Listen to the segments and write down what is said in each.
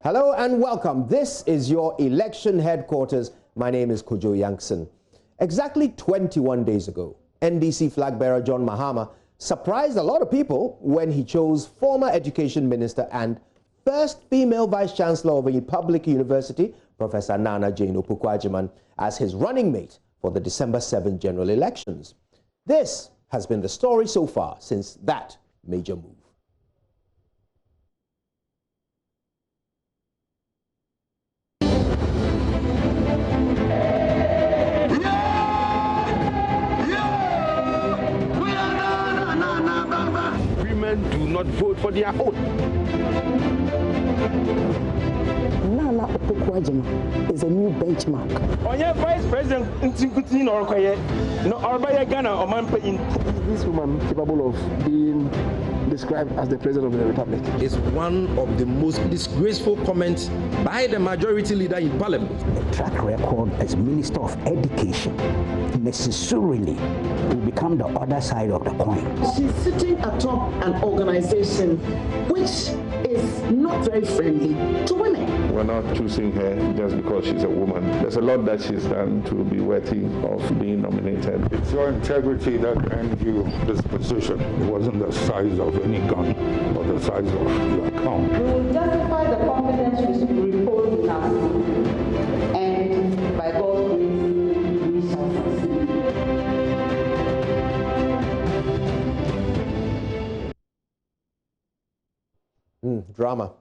Hello and welcome. This is your election headquarters. My name is Kojo Yankson. Exactly 21 days ago, NDC flag bearer John Mahama surprised a lot of people when he chose former education minister and first female vice chancellor of a public university, Professor Nana Jane Opoku-Agyeman, as his running mate for the December 7 general elections. This has been the story so far since that major move. Women do not vote for their own. Nana Opoku-Agyeman is a new benchmark. Onye Vice President Ntinkuti no Ghana or This woman capable of being described as the President of the Republic. Is one of the most disgraceful comments by the majority leader in Parliament. A track record as Minister of Education necessarily will become the other side of the coin. She's sitting atop an organization which is not very friendly to women. We're not choosing her just because she's a woman. There's a lot that she's done to be worthy of being nominated. It's your integrity that earned you this position. It wasn't the size of any gun or the size of your account. We will justify the confidence we repose in us, and by God's grace, we shall succeed. Drama.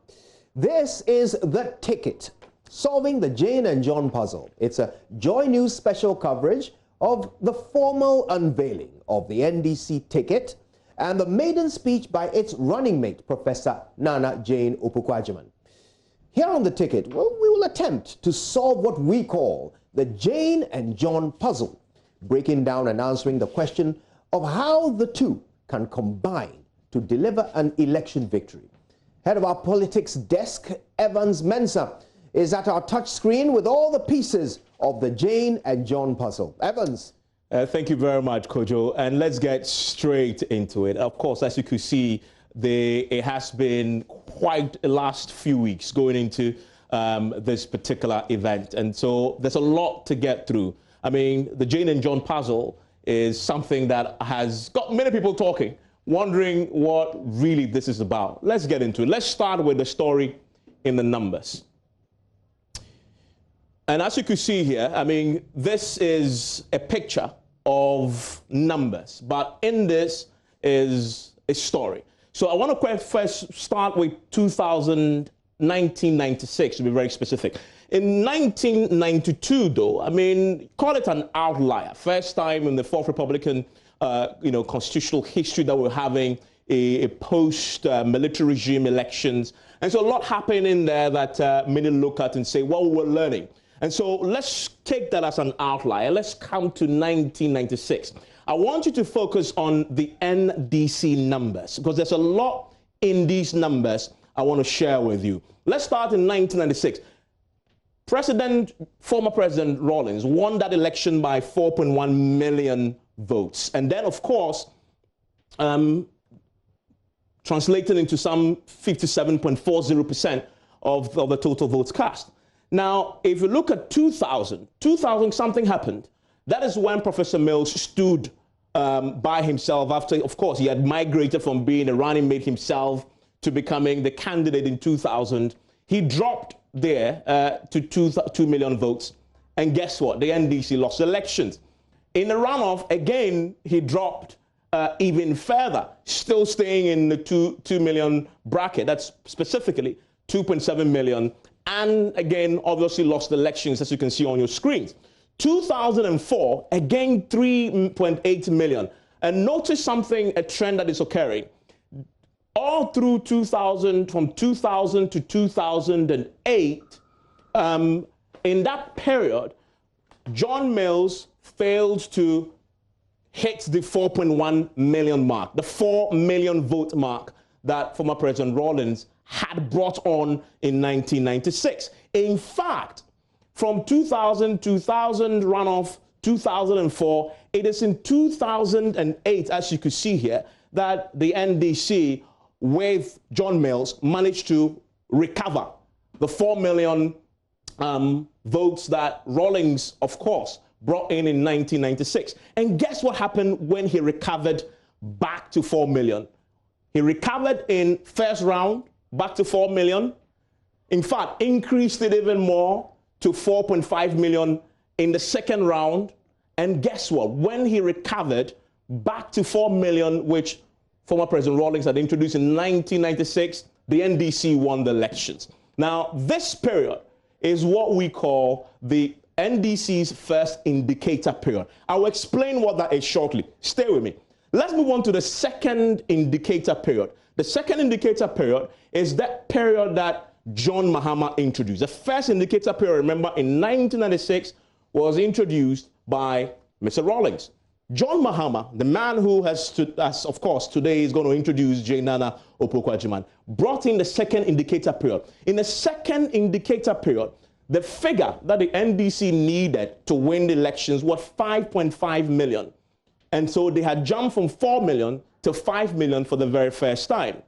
This is The Ticket, solving the Jane and John puzzle. It's a JoyNews special coverage of the formal unveiling of the NDC ticket and the maiden speech by its running mate, Professor Nana Jane Opoku-Agyeman. Here on The Ticket, well, we will attempt to solve what we call the Jane and John puzzle, breaking down and answering the question of how the two can combine to deliver an election victory. Head of our politics desk, Evans Mensah, is at our touch screen with all the pieces of the Jane and John puzzle. Evans. Thank you very much, Kojo. And let's get straight into it. Of course, as you could see, it has been quite the last few weeks going into this particular event. And so there's a lot to get through. I mean, the Jane and John puzzle is something that has got many people talking, wondering what really this is about. Let's get into it. Let's start with the story in the numbers. And as you can see here, I mean, this is a picture of numbers, but in this is a story. So I want to first start with 1996, to be very specific. In 1992, though, I mean, call it an outlier. First time in the Fourth Republican constitutional history that we're having a post-military regime elections. And so a lot happened in there that many look at and say, well, we're learning. And so let's take that as an outlier. Let's come to 1996. I want you to focus on the NDC numbers because there's a lot in these numbers I want to share with you. Let's start in 1996. Former President Rawlings won that election by 4.1 million votes. And then, of course, translated into some 57.40% of the total votes cast. Now, if you look at 2000, something happened. That is when Professor Mills stood by himself after, of course, he had migrated from being a running mate himself to becoming the candidate in 2000. He dropped there to 2 million votes. And guess what? The NDC lost elections. In the runoff, again, he dropped even further, still staying in the 2 million bracket. That's specifically 2.7 million. And again, obviously lost elections, as you can see on your screens. 2004, again, 3.8 million. And notice something, a trend that is occurring. All through 2000, from 2000 to 2008, in that period, John Mills failed to hit the 4.1 million mark, the 4 million vote mark that former President Rawlings had brought on in 1996. In fact, from 2000 runoff, 2004, it is in 2008, as you can see here, that the NDC with John Mills managed to recover the 4 million votes that Rawlings, of course, brought in 1996. And guess what happened when he recovered back to 4 million? He recovered in first round back to 4 million. In fact, increased it even more to 4.5 million in the second round. And guess what? When he recovered back to 4 million, which former President Rawlings had introduced in 1996, the NDC won the elections. Now, this period is what we call the NDC's first indicator period. I'll explain what that is shortly. Stay with me. Let's move on to the second indicator period. The second indicator period is that period that John Mahama introduced. The first indicator period, remember, in 1996 was introduced by Mr. Rawlings. John Mahama, the man who has, of course, today is going to introduce J. Nana Opoku-Agyeman, brought in the second indicator period. In the second indicator period, the figure that the NDC needed to win the elections was 5.5 million. And so they had jumped from 4 million to 5 million for the very first time.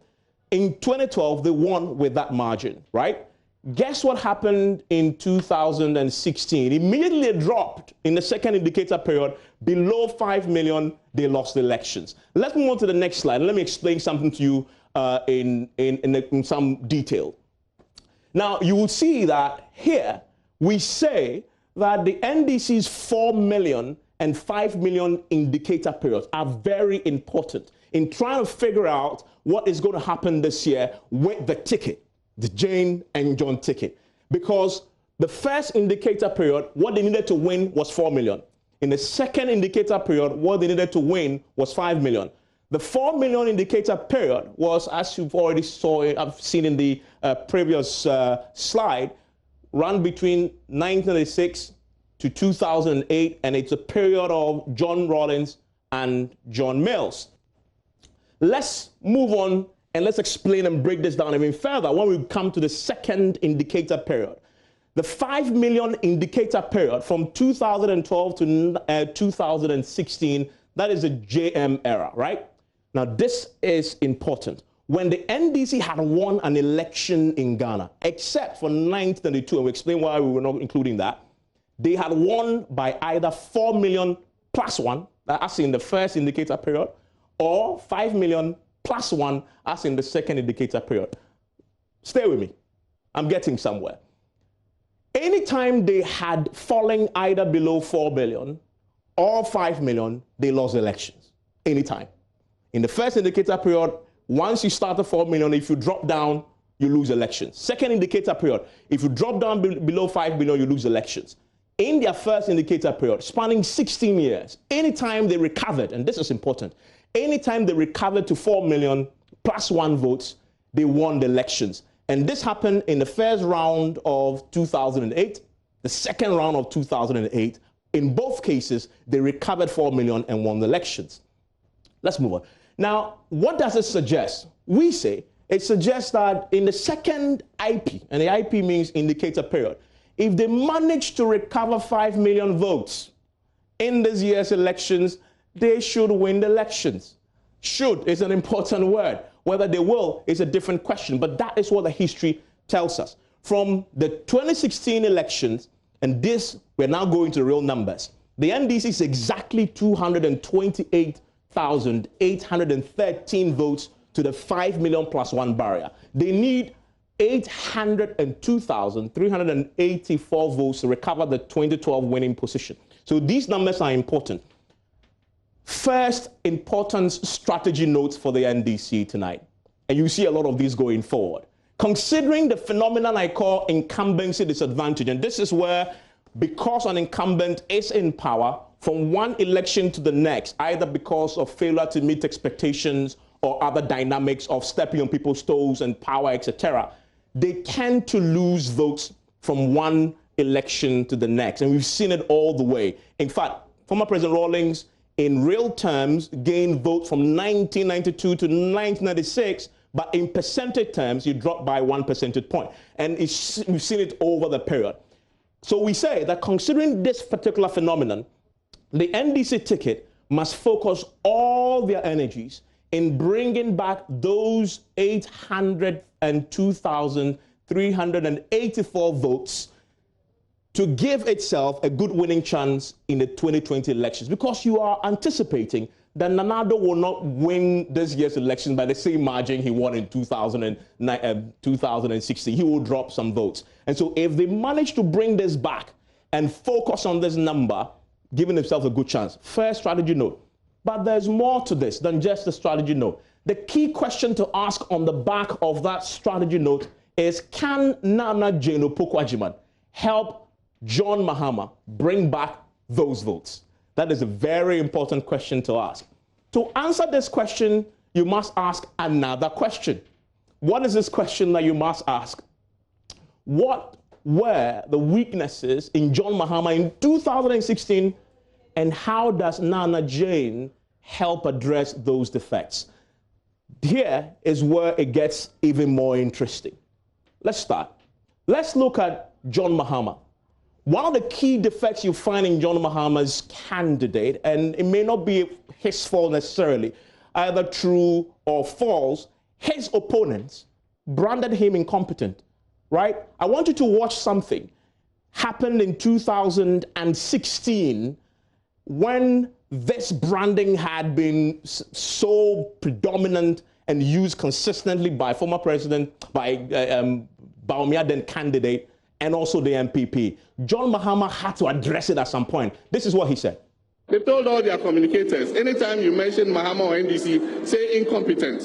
In 2012, they won with that margin, right? Guess what happened in 2016? Immediately dropped in the second indicator period below 5 million. They lost the elections. Let's move on to the next slide. Let me explain something to you in some detail. Now, you will see that here we say that the NDC's 4 million and 5 million indicator periods are very important in trying to figure out what is going to happen this year with the ticket, the Jane and John ticket. Because the first indicator period, what they needed to win was 4 million. In the second indicator period, what they needed to win was 5 million. The 4 million indicator period was, as you've already seen in the previous slide, run between 1996 to 2008, and it's a period of John Rawlings and John Mills. Let's move on and let's explain and break this down even further when we come to the second indicator period. The 5 million indicator period from 2012 to 2016, that is the JM era, right? Now, this is important. When the NDC had won an election in Ghana, except for 1992, and we explain why we were not including that, they had won by either 4 million plus 1, as in the first indicator period, or 5 million plus 1, as in the second indicator period. Stay with me. I'm getting somewhere. Anytime they had fallen either below 4 billion or 5 million, they lost elections. Anytime. In the first indicator period, once you start at 4 million, if you drop down, you lose elections. Second indicator period, if you drop down below 5 billion, you lose elections. In their first indicator period, spanning 16 years, anytime they recovered, and this is important, anytime they recovered to 4 million plus 1 votes, they won the elections. And this happened in the first round of 2008, the second round of 2008. In both cases, they recovered 4 million and won the elections. Let's move on. Now, what does it suggest? We say it suggests that in the second IP, and the IP means indicator period, if they manage to recover 5 million votes in this year's elections, they should win the elections. Should is an important word. Whether they will is a different question, but that is what the history tells us. From the 2016 elections, and this, we're now going to the real numbers, the NDC is exactly 228,813 votes to the 5 million plus 1 barrier. They need 802,384 votes to recover the 2012 winning position. So these numbers are important. First important strategy notes for the NDC tonight, and you see a lot of these going forward. Considering the phenomenon I call incumbency disadvantage, and this is where, because an incumbent is in power from one election to the next, either because of failure to meet expectations or other dynamics of stepping on people's toes and power, etc., they tend to lose votes from one election to the next, and we've seen it all the way. In fact, former President Rawlings, in real terms, gained votes from 1992 to 1996, but in percentage terms, you dropped by 1 percentage point. And we've seen it over the period. So we say that considering this particular phenomenon, the NDC ticket must focus all their energies in bringing back those 802,000 384 votes to give itself a good winning chance in the 2020 elections, because you are anticipating that Nana-Addo will not win this year's election by the same margin he won in 2016. He will drop some votes. And so if they manage to bring this back and focus on this number, giving themselves a good chance, fair strategy note. But there's more to this than just the strategy note. The key question to ask on the back of that strategy note is, can Nana Jane Opoku-Agyeman help John Mahama bring back those votes? That is a very important question to ask. To answer this question, you must ask another question. What is this question that you must ask? What were the weaknesses in John Mahama in 2016, and how does Nana Jane help address those defects? Here is where it gets even more interesting. Let's start. Let's look at John Mahama. One of the key defects you find in John Mahama's candidate, and it may not be his fault necessarily, either true or false, his opponents branded him incompetent, right? I want you to watch something happened in 2016 when this branding had been so predominant and used consistently by former president, by Bawumia, then candidate, and also the MPP. John Mahama had to address it at some point. This is what he said. They told all their communicators, anytime you mention Mahama or NDC, say incompetent.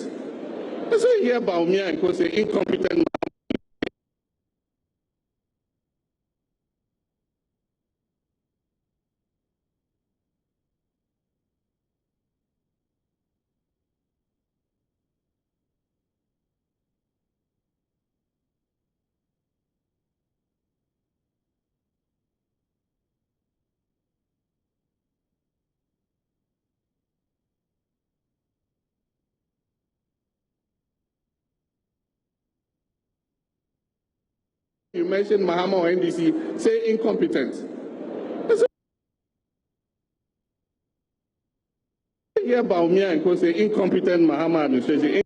That's why you hear Bawumia and say incompetent. You mention Mahama or NDC, say incompetent. Hear Bawumia and say incompetent Mahama administration.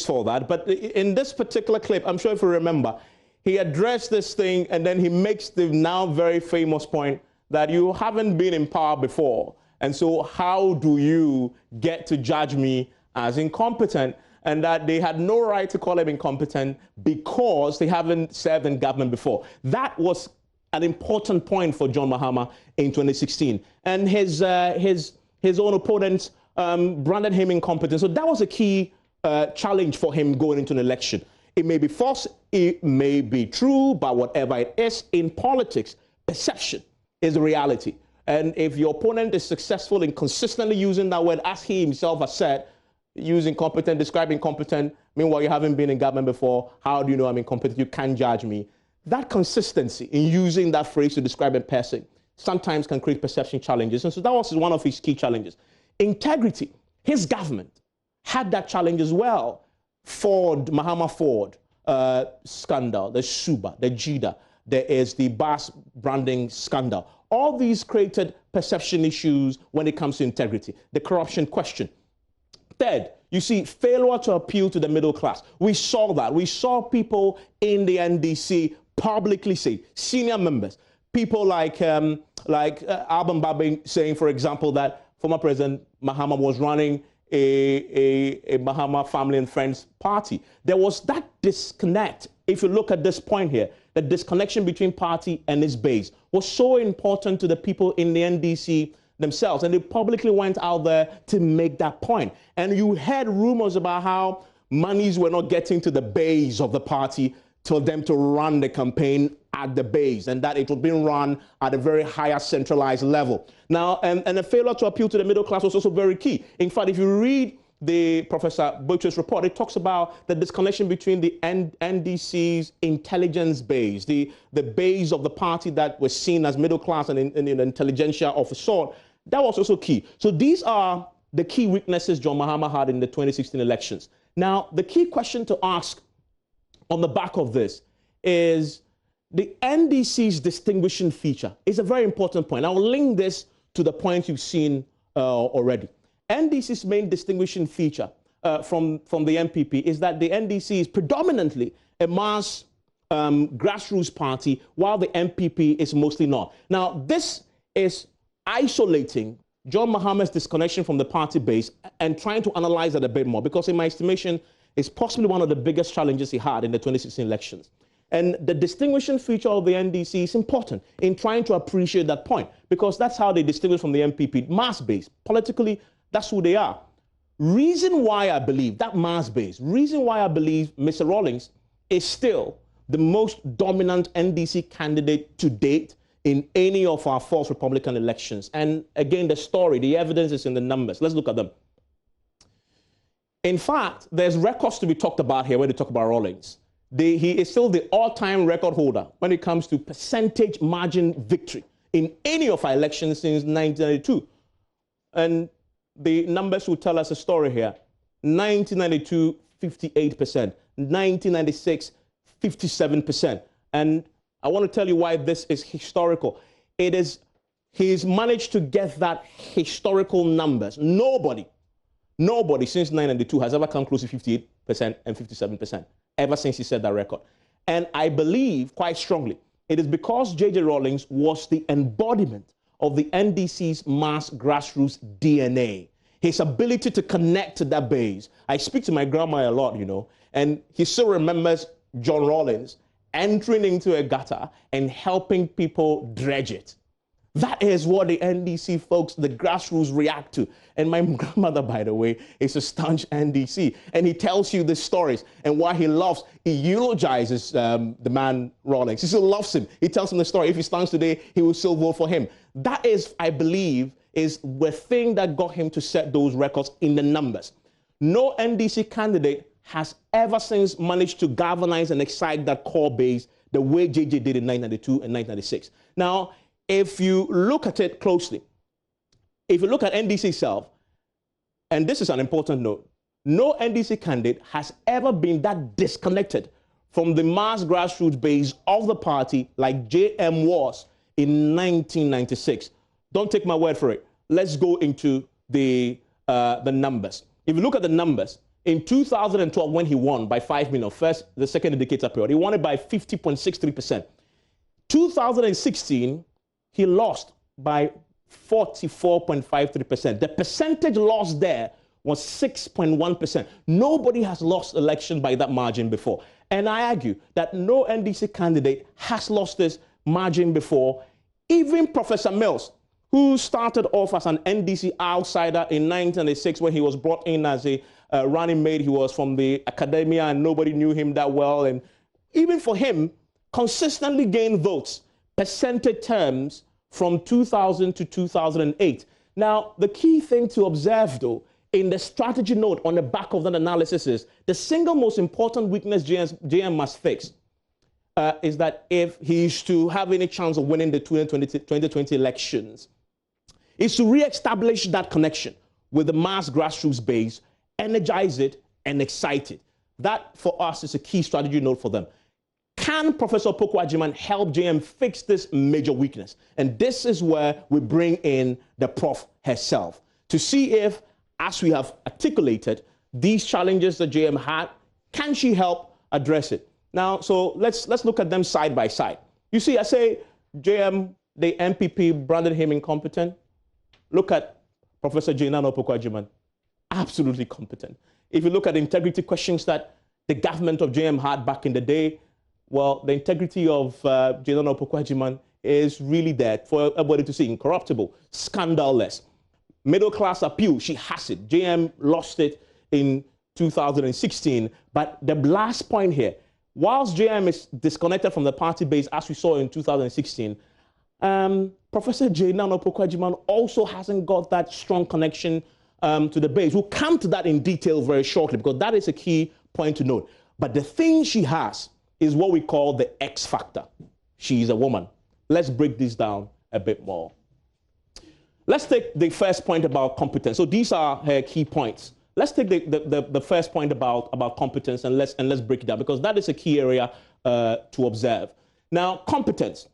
For that, but in this particular clip, I'm sure if you remember, he addressed this thing and then he makes the now very famous point that you haven't been in power before, and so how do you get to judge me as incompetent? And that they had no right to call him incompetent because they haven't served in government before. That was an important point for John Mahama in 2016. And his own opponents branded him incompetent. So that was a key challenge for him going into an election. It may be false, it may be true, but whatever it is, in politics, perception is the reality. And if your opponent is successful in consistently using that word, as he himself has said, use incompetent, describe incompetent, meanwhile you haven't been in government before, how do you know I'm incompetent? You can't judge me. That consistency in using that phrase to describe a person sometimes can create perception challenges. And so that was one of his key challenges. Integrity. His government had that challenge as well. Mahama Ford scandal, the Suba, the Jida, there is the Bass branding scandal. All these created perception issues when it comes to integrity. The corruption question. Third, you see failure to appeal to the middle class. We saw that. We saw people in the NDC publicly say, senior members, people like Alban Babing saying, for example, that former President Mahama was running a Mahama Family and Friends party. There was that disconnect. If you look at this point here, the disconnection between party and its base was so important to the people in the NDC themselves, and they publicly went out there to make that point. And you heard rumors about how monies were not getting to the base of the party for them to run the campaign at the base, and that it was being run at a very higher centralized level. Now, and the failure to appeal to the middle class was also very key. In fact, if you read the Professor Boitre's report, it talks about the disconnection between the NDC's intelligence base, the base of the party that was seen as middle class and intelligentsia of a sort. That was also key. So these are the key weaknesses John Mahama had in the 2016 elections. Now, the key question to ask on the back of this is the NDC's distinguishing feature. It's a very important point. I'll link this to the point you've seen already. NDC's main distinguishing feature from the MPP is that the NDC is predominantly a mass grassroots party, while the MPP is mostly not. Now, this is isolating John Mahama's disconnection from the party base and trying to analyze that a bit more, because in my estimation, it's possibly one of the biggest challenges he had in the 2016 elections. And the distinguishing feature of the NDC is important in trying to appreciate that point, because that's how they distinguish from the MPP, mass base. Politically, that's who they are. Reason why I believe that mass base, reason why I believe Mr. Rawlings is still the most dominant NDC candidate to date in any of our false Republican elections. And again, the story, the evidence is in the numbers. Let's look at them. In fact, there's records to be talked about here when they talk about Rawlings. He is still the all-time record holder when it comes to percentage margin victory in any of our elections since 1992. And the numbers will tell us a story here. 1992, 58%. 1996, 57%. And I want to tell you why this is historical. He's managed to get that historical numbers. Nobody since 1992 has ever come close to 58% and 57%, ever since he set that record. And I believe quite strongly it is because J.J. Rawlings was the embodiment of the NDC's mass grassroots DNA. His ability to connect to that base. I speak to my grandma a lot, you know, and he still remembers John Rawlings entering into a gutter and helping people dredge it. That is what the NDC folks, the grassroots, react to. And my grandmother, by the way, is a staunch NDC. And he tells you the stories and why he eulogizes the man Rawlings. He still loves him. He tells him the story. If he stands today, he will still vote for him. That is, I believe, is the thing that got him to set those records in the numbers. No NDC candidate has ever since managed to galvanize and excite that core base the way JJ did in 1992 and 1996. Now, if you look at it closely, if you look at NDC itself, and this is an important note, no NDC candidate has ever been that disconnected from the mass grassroots base of the party like JM was in 1996. Don't take my word for it. Let's go into the numbers. If you look at the numbers, in 2012, when he won by 5 million, the second indicator period, he won it by 50.63%. 2016, he lost by 44.53%. The percentage loss there was 6.1%. Nobody has lost election by that margin before. And I argue that no NDC candidate has lost this margin before. Even Professor Mills, who started off as an NDC outsider in 1996 when he was brought in as a running mate. He was from the academia and nobody knew him that well. And even for him, consistently gained votes, percentage terms, from 2000 to 2008. Now, the key thing to observe, though, in the strategy note on the back of that analysis is the single most important weakness JM must fix is that if he is to have any chance of winning the 2020 elections, is to re-establish that connection with the mass grassroots base, energize it, and excite it. That, for us, is a key strategy note for them. Can Professor Opoku-Agyeman help JM fix this major weakness? And this is where we bring in the prof herself to see if, as we have articulated, these challenges that JM had, can she help address it? Now, so let's look at them side by side. You see, I say JM, the MPP branded him incompetent. Look at Professor Jane-Nana Opoku-Agyeman, absolutely competent. If you look at the integrity questions that the government of JM had back in the day, well, the integrity of Jane-Nana Opoku-Agyeman is really there for everybody to see. Incorruptible, scandalous, middle-class appeal, she has it. JM lost it in 2016. But the last point here, whilst JM is disconnected from the party base, as we saw in 2016, Professor Jane-Nana Opoku-Agyeman also hasn't got that strong connection to the base. We'll come to that in detail very shortly, because that is a key point to note. But the thing she has is what we call the X factor. She's a woman. Let's break this down a bit more. Let's take the first point about competence. So these are her key points. Let's take the first point about competence and let's break it down, because that is a key area to observe. Now, competence,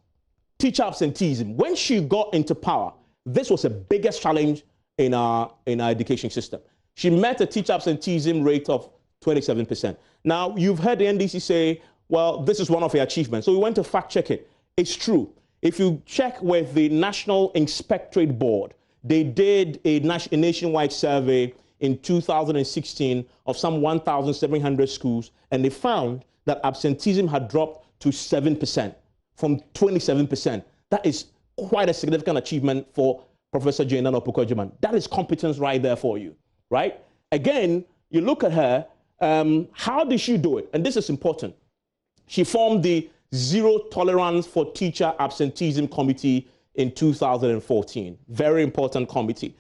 teacher absenteeism. When she got into power, this was the biggest challenge in our education system. She met a teacher absenteeism rate of 27%. Now, you've heard the NDC say, well, this is one of her achievements. So we went to fact check it. It's true. If you check with the National Inspectorate Board, they did a nationwide survey in 2016 of some 1,700 schools, and they found that absenteeism had dropped to 7% from 27%. That is quite a significant achievement for Professor Jane Opoku-Agyeman. That is competence right there for you, right? Again, you look at her, how did she do it? And this is important. She formed the Zero Tolerance for Teacher Absenteeism Committee in 2014. Very important committee.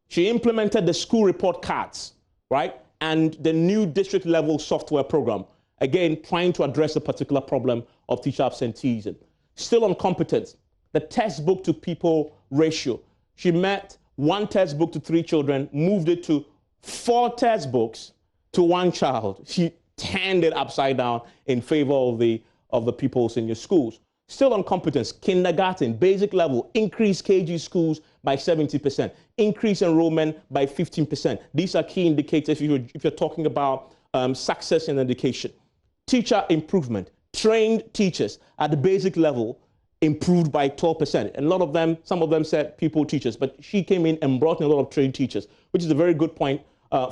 She implemented the school report cards, right? And the new district level software program. Again, trying to address the particular problem of teacher absenteeism. Still on competence, the textbook to people ratio. She met 1 textbook to 3 children, moved it to 4 textbooks to 1 child. She turned it upside down in favor of the pupils in your schools. Still on competence, kindergarten, basic level, increase KG schools by 70%, increase enrollment by 15%. These are key indicators if you're talking about success in education. Teacher improvement, trained teachers at the basic level improved by 12%. And a lot of them, some of them said pupil teachers, but she came in and brought in a lot of trained teachers, which is a very good point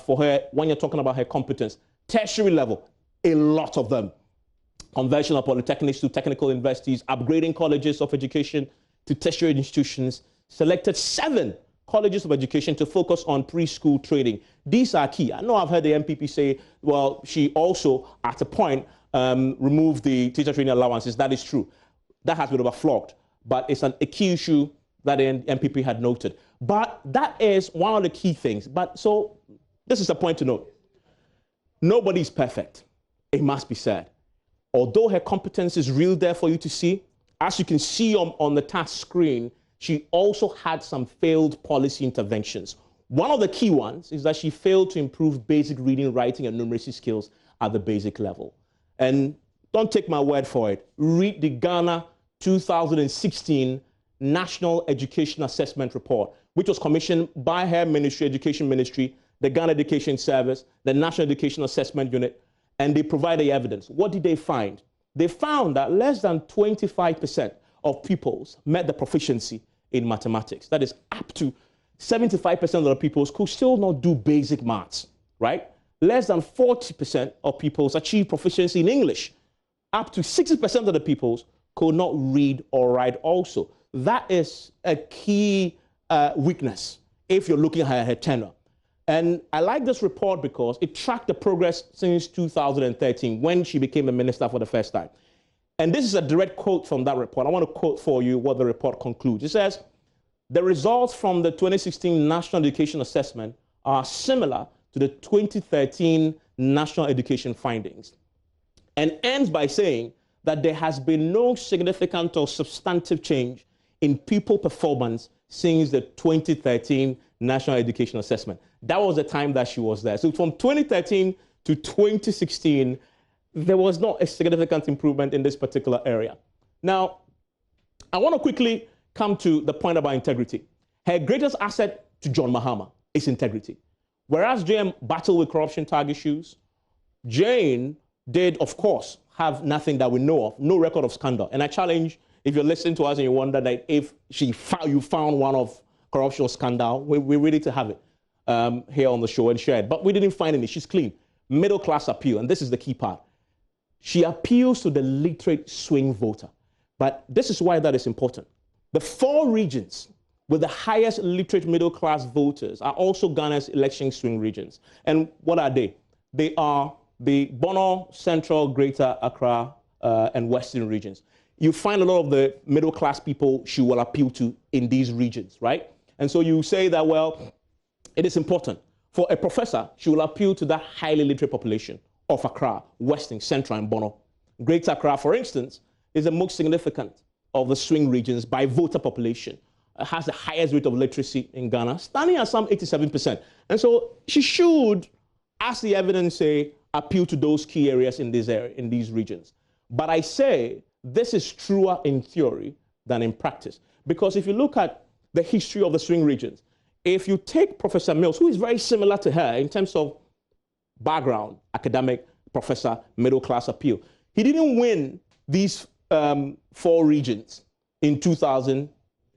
for her when you're talking about her competence. Tertiary level, a lot of them. Conventional polytechnics to technical universities, upgrading colleges of education to tertiary institutions, selected 7 colleges of education to focus on preschool training. These are key. I know I've heard the MPP say, well, she also, at a point, removed the teacher training allowances. That is true. That has been overflogged, but it's a key issue that the MPP had noted. But that is one of the key things. But so this is a point to note. Nobody's perfect. It must be said. Although her competence is real there for you to see, as you can see on the task screen, she also had some failed policy interventions. One of the key ones is that she failed to improve basic reading, writing, and numeracy skills at the basic level. And don't take my word for it. Read the Ghana 2016 National Education Assessment Report, which was commissioned by her ministry, Education Ministry, the Ghana Education Service, the National Education Assessment Unit, and they provided evidence. What did they find? They found that less than 25% of pupils met the proficiency in mathematics. That is up to 75% of the pupils could still not do basic maths, right? Less than 40% of pupils achieved proficiency in English. Up to 60% of the pupils could not read or write also. That is a key weakness if you're looking at her tenure. And I like this report because it tracked the progress since 2013 when she became a minister for the first time. And this is a direct quote from that report. I want to quote for you what the report concludes. It says, the results from the 2016 National Education Assessment are similar to the 2013 National Education findings, and ends by saying that there has been no significant or substantive change in pupil performance since the 2013 National Education Assessment. That was the time that she was there. So from 2013 to 2016, there was not a significant improvement in this particular area. Now, I want to quickly come to the point about integrity. Her greatest asset to John Mahama is integrity. Whereas JM battled with corruption tag issues, Jane did, of course, have nothing that we know of, no record of scandal. And I challenge, if you're listening to us and you wonder that if you found one of corruption or scandal, we're ready to have it here on the show and share it. But we didn't find any. She's clean. Middle class appeal, and this is the key part. She appeals to the literate swing voter. But this is why that is important. The 4 regions with the highest literate middle class voters are also Ghana's election swing regions. And what are they? They are the Bono, Central, Greater Accra, and Western regions. You find a lot of the middle class people she will appeal to in these regions, right? And so you say that, well, it is important. For a professor, she will appeal to that highly literate population of Accra, Western, Central, and Bono. Greater Accra, for instance, is the most significant of the swing regions by voter population. It has the highest rate of literacy in Ghana, standing at some 87%. And so she should, as the evidence say, appeal to those key areas in these regions. But I say this is truer in theory than in practice. Because if you look at the history of the swing regions, if you take Professor Mills, who is very similar to her in terms of background, academic, professor, middle-class appeal, he didn't win these 4 regions in 2000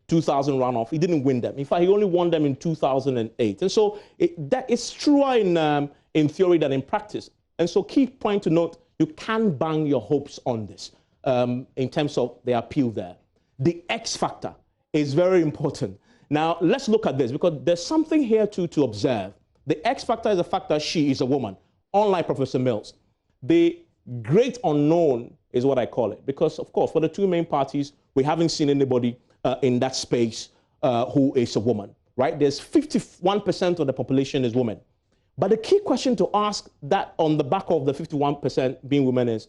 runoff. He didn't win them. In fact, he only won them in 2008. And so that is truer in theory than in practice. And so key point to note, you can't bang your hopes on this in terms of the appeal there. The X factor is very important. Now, let's look at this, because there's something here to observe. The X factor is the fact that she is a woman, unlike Professor Mills. The great unknown is what I call it, because, of course, for the 2 main parties, we haven't seen anybody in that space who is a woman, right? There's 51% of the population is women. But the key question to ask that on the back of the 51% being women is,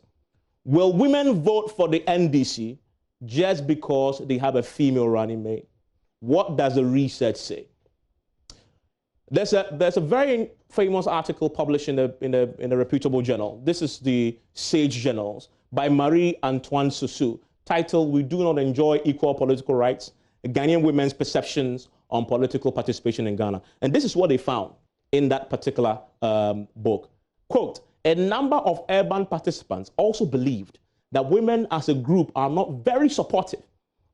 will women vote for the NDC just because they have a female running mate? What does the research say? There's a very famous article published in a reputable journal. This is the Sage Journals by Marie-Antoine Susu, titled, "We Do Not Enjoy Equal Political Rights, Ghanaian Women's Perceptions on Political Participation in Ghana." And this is what they found in that particular book. Quote, "A number of urban participants also believed that women as a group are not very supportive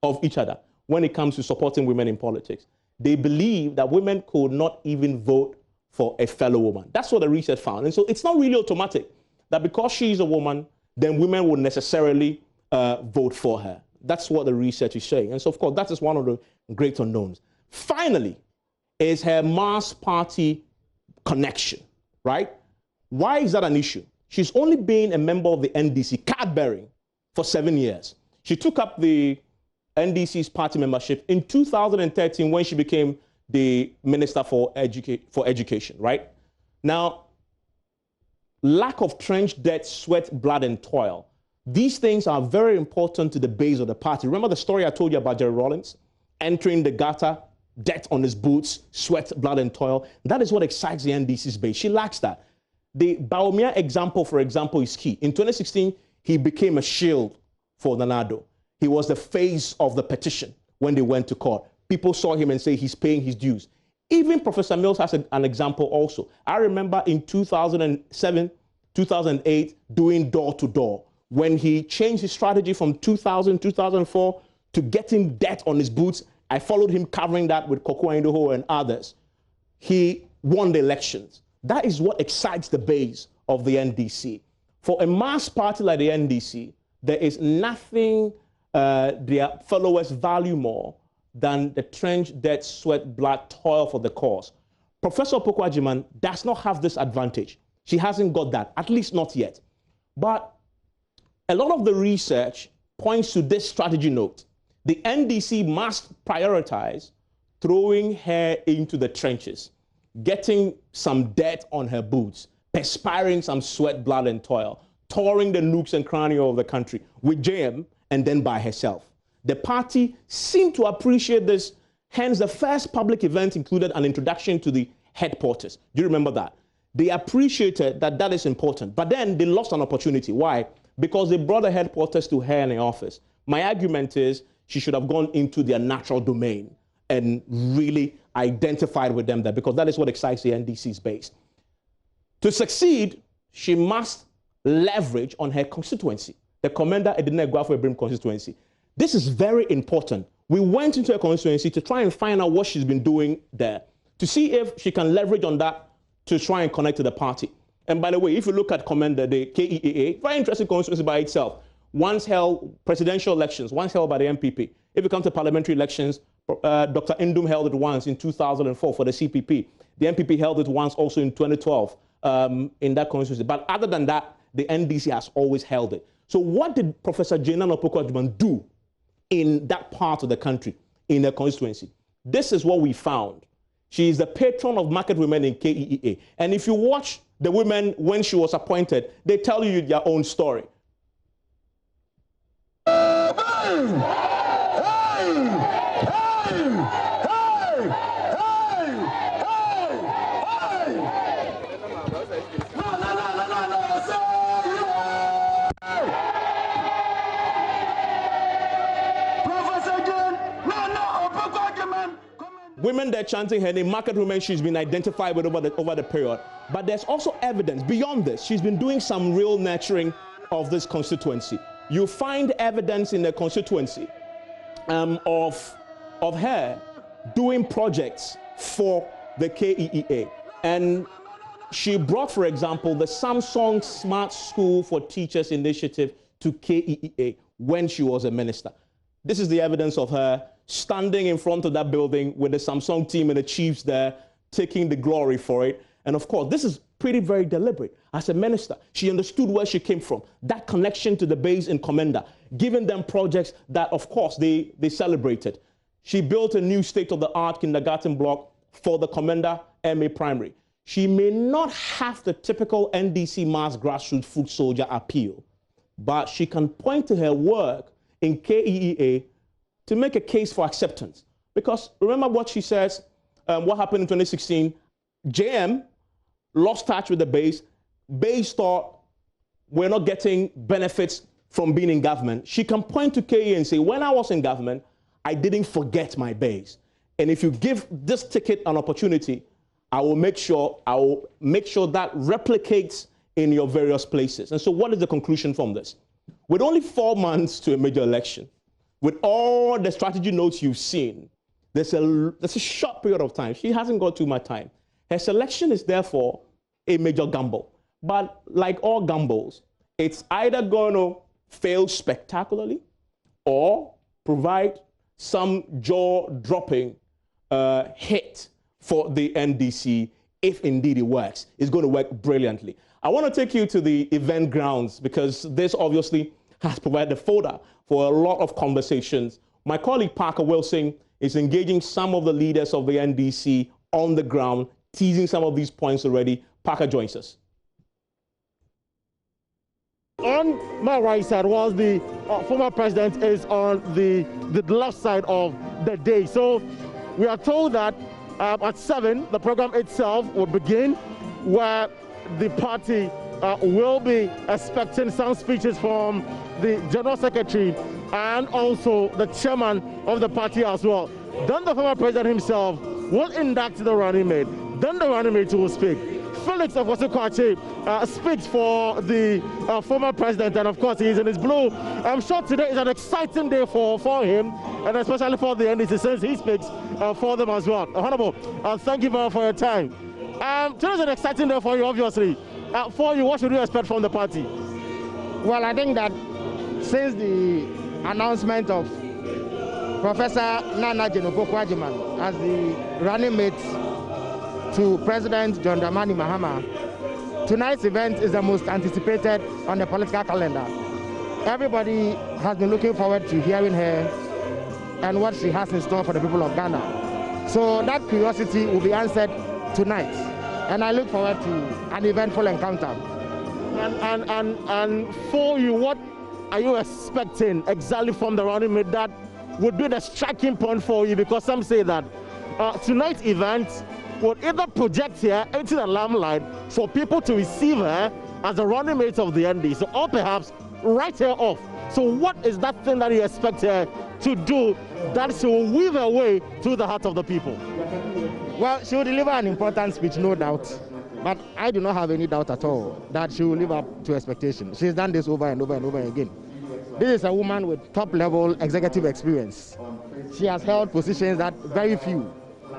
of each other when it comes to supporting women in politics. They believe that women could not even vote for a fellow woman." That's what the research found. And so it's not really automatic that because she's a woman, then women will necessarily vote for her. That's what the research is saying. And so, of course, that is one of the great unknowns. Finally, is her mass party connection, right? Why is that an issue? She's only been a member of the NDC, card-bearing, for 7 years. She took up the NDC's party membership in 2013 when she became the Minister for Education, right? Now, lack of trench debt, sweat, blood, and toil. These things are very important to the base of the party. Remember the story I told you about Jerry Rawlings? Entering the gutter, debt on his boots, sweat, blood, and toil. That is what excites the NDC's base. She lacks that. The Baumia example, for example, is key. In 2016, he became a shield for Nanado. He was the face of the petition when they went to court. People saw him and say he's paying his dues. Even Professor Mills has an example also. I remember in 2007, 2008, doing door-to-door, when he changed his strategy from 2000, 2004 to getting debt on his boots. I followed him covering that with Koko Aindoho and others. He won the elections. That is what excites the base of the NDC. For a mass party like the NDC, there is nothing their followers value more than the trench, debt, sweat, blood, toil for the cause. Professor Opoku-Agyeman does not have this advantage. She hasn't got that, at least not yet. But a lot of the research points to this strategy note. The NDC must prioritize throwing her into the trenches, getting some dirt on her boots, perspiring some sweat, blood, and toil, touring the nooks and crannies of the country with JM and then by herself. The party seemed to appreciate this, hence the first public event included an introduction to the headquarters. Do you remember that? They appreciated that that is important, but then they lost an opportunity. Why? Because they brought the headquarters to her in the office. My argument is she should have gone into their natural domain and really identified with them there, because that is what excites the NDC's base. To succeed, she must leverage on her constituency, the Commander Edina Eguafo-Ebrim constituency. This is very important. We went into a constituency to try and find out what she's been doing there, to see if she can leverage on that to try and connect to the party. And by the way, if you look at Commander, the KEAA, very interesting constituency by itself. Once held presidential elections, once held by the MPP. If it comes to parliamentary elections, Dr. Indum held it once in 2004 for the CPP. The MPP held it once also in 2012 in that constituency. But other than that, the NDC has always held it. So what did Professor Jane Opoku-Agyeman do in that part of the country, in the constituency? This is what we found. She is the patron of market women in KEAA. And if you watch the women when she was appointed, they tell you their own story. Women women there chanting her name, market women she's been identified with over the period. But there's also evidence beyond this. She's been doing some real nurturing of this constituency. You find evidence in the constituency of her doing projects for the KEEA. And she brought, for example, the Samsung Smart School for Teachers initiative to KEEA when she was a minister. This is the evidence of her standing in front of that building with the Samsung team and the chiefs there, taking the glory for it. And of course, this is very deliberate. As a minister, she understood where she came from, that connection to the base in Commander, giving them projects that, of course, they celebrated. She built a new state-of-the-art kindergarten block for the Commander MA Primary. She may not have the typical NDC mass grassroots foot soldier appeal, but she can point to her work in KEEA to make a case for acceptance. Because remember what she says, what happened in 2016, JM lost touch with the base. Base thought we're not getting benefits from being in government. She can point to KEEA and say, when I was in government, I didn't forget my base. And if you give this ticket an opportunity, I will make sure that replicates in your various places. And so what is the conclusion from this? With only 4 months to a major election, with all the strategy notes you've seen, there's a short period of time. She hasn't got too much time. Her selection is therefore a major gamble. But like all gambles, it's either going to fail spectacularly or provide some jaw-dropping hit for the NDC if indeed it works. It's going to work brilliantly. I want to take you to the event grounds because this obviously has provided a fodder for a lot of conversations. My colleague Parker Wilson is engaging some of the leaders of the NDC on the ground, teasing some of these points already. Parker joins us. On my right side was the former president is on the left side of the day. So we are told that at 7, the program itself will begin, where the party will be expecting some speeches from the General Secretary and also the chairman of the party as well. Then the former president himself will induct the running mate. Then the running mate will speak. Felix Ofosu-Kwakye speaks for the former president, and of course he is in his blue. I'm sure today is an exciting day for him, and especially for the NDC, since he speaks for them as well. Honorable, thank you very much for your time. Today is an exciting day for you, obviously. For you, what should you expect from the party? Well, I think that since the announcement of Professor Nana Jinokwo-Agyeman as the running mate to President John Dramani Mahama, tonight's event is the most anticipated on the political calendar. Everybody has been looking forward to hearing her and what she has in store for the people of Ghana. So that curiosity will be answered tonight, and I look forward to an eventful encounter. And for you, what are you expecting exactly from the running mate that would be the striking point for you? Because some say that tonight's event would either project her into the limelight for people to receive her as the running mate of the NDC, or perhaps write her off. So what is that thing that you expect her to do that she will weave her way through the heart of the people? Well, she will deliver an important speech, no doubt. But I do not have any doubt at all that she will live up to expectation. She's done this over and over and over again. This is a woman with top-level executive experience. She has held positions that very few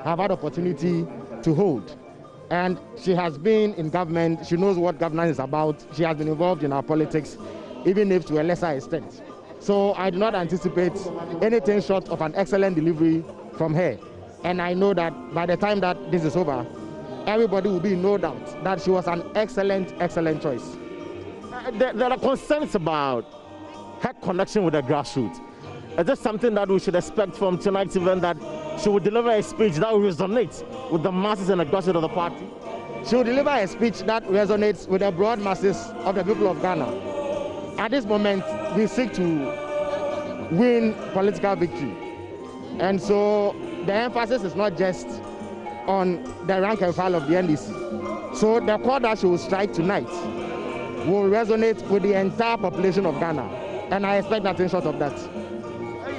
have had opportunity to hold. And she has been in government. She knows what governance is about. She has been involved in our politics, even if to a lesser extent. So I do not anticipate anything short of an excellent delivery from her. And I know that by the time that this is over, everybody will be in no doubt that she was an excellent, excellent choice. There are concerns about her connection with the grassroots. Is this something that we should expect from tonight's event, that she will deliver a speech that will resonate with the masses and the grassroots of the party? She will deliver a speech that resonates with the broad masses of the people of Ghana. At this moment, we seek to win political victory. And so the emphasis is not just on the rank and file of the NDC. So the chord that she will strike tonight will resonate with the entire population of Ghana. And I expect nothing short of that.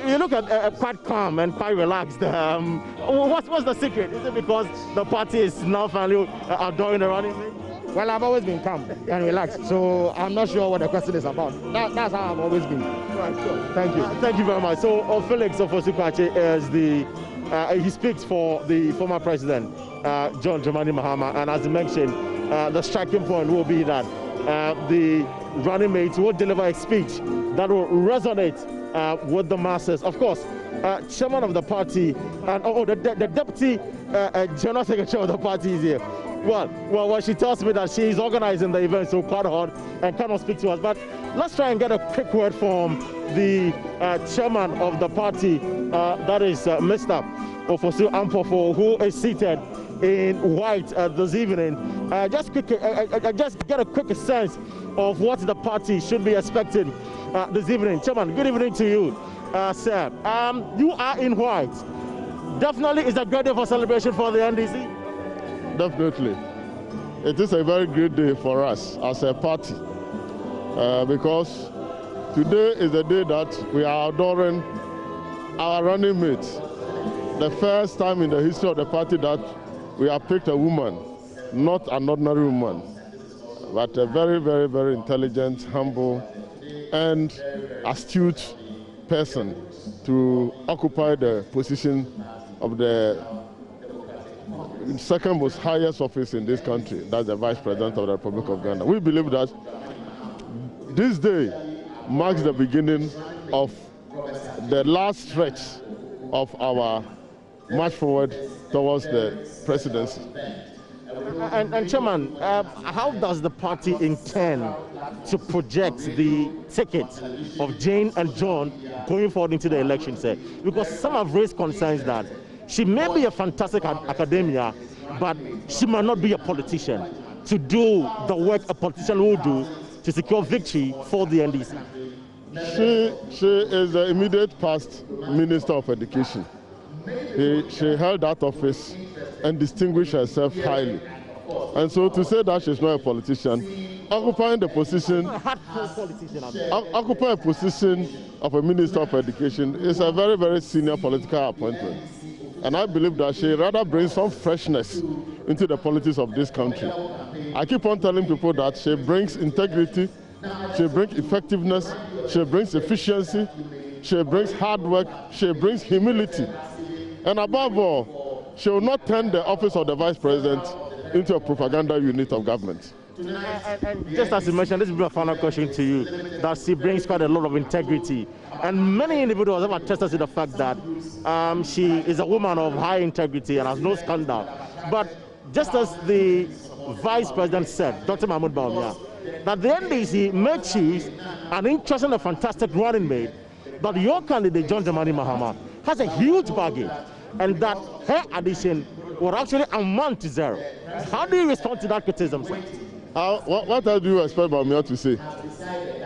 you look at quite calm and quite relaxed. What's the secret? Is it because the party is now finally outdoing the running mate? Well, I've always been calm and relaxed, so I'm not sure what the question is about. That's how I've always been. Right, sure. Thank you. Thank you very much. So, Felix Ofosu-Kwakye is he speaks for the former president, John Dramani Mahama, and as he mentioned, the striking point will be that the running mates will deliver a speech that will resonate with the masses. Of course, chairman of the party and the deputy general secretary of the party is here. Well, she tells me that she is organizing the event, so quite hard and cannot speak to us. But let's try and get a quick word from the chairman of the party, that is Mr. Ofosu Ampofo, who is seated in white this evening. Just get a quick sense of what the party should be expecting this evening. Chairman, good evening to you, sir. You are in white. Definitely, is a great day for celebration for the NDC. Definitely. It is a very great day for us as a party because today is the day that we are adoring our running mates. The first time in the history of the party that we have picked a woman, not an ordinary woman, but a very, very, very intelligent, humble, and astute person to occupy the position of the second most highest office in this country, that's the Vice President of the Republic of Ghana. We believe that this day marks the beginning of the last stretch of our march forward towards the presidency. And Chairman, how does the party intend to project the ticket of Jane and John going forward into the election, sir? Because some have raised concerns that she may be a fantastic academia, but she might not be a politician to do the work a politician will do to secure victory for the NDC. She is the immediate past Minister of Education. She held that office and distinguished herself highly. And so to say that she's not a politician, occupying the position, occupying a position of a Minister of Education is a very, very senior political appointment. And I believe that she rather brings some freshness into the politics of this country. I keep on telling people that she brings integrity, she brings effectiveness, she brings efficiency, she brings hard work, she brings humility. And above all, she will not turn the office of the Vice President into a propaganda unit of government. And just as you mentioned, this will be a final question to you, that she brings quite a lot of integrity. And many individuals have attested to the fact that she is a woman of high integrity and has no scandal. But just as the Vice President said, Dr. Mahmoud Bawumia, that the NDC may choose an interesting and fantastic running mate, but your candidate, John Dramani Mahama, has a huge baggage, and that her addition would actually amount to zero. How do you respond to that criticism, sir? What else do you expect Bawumia to say?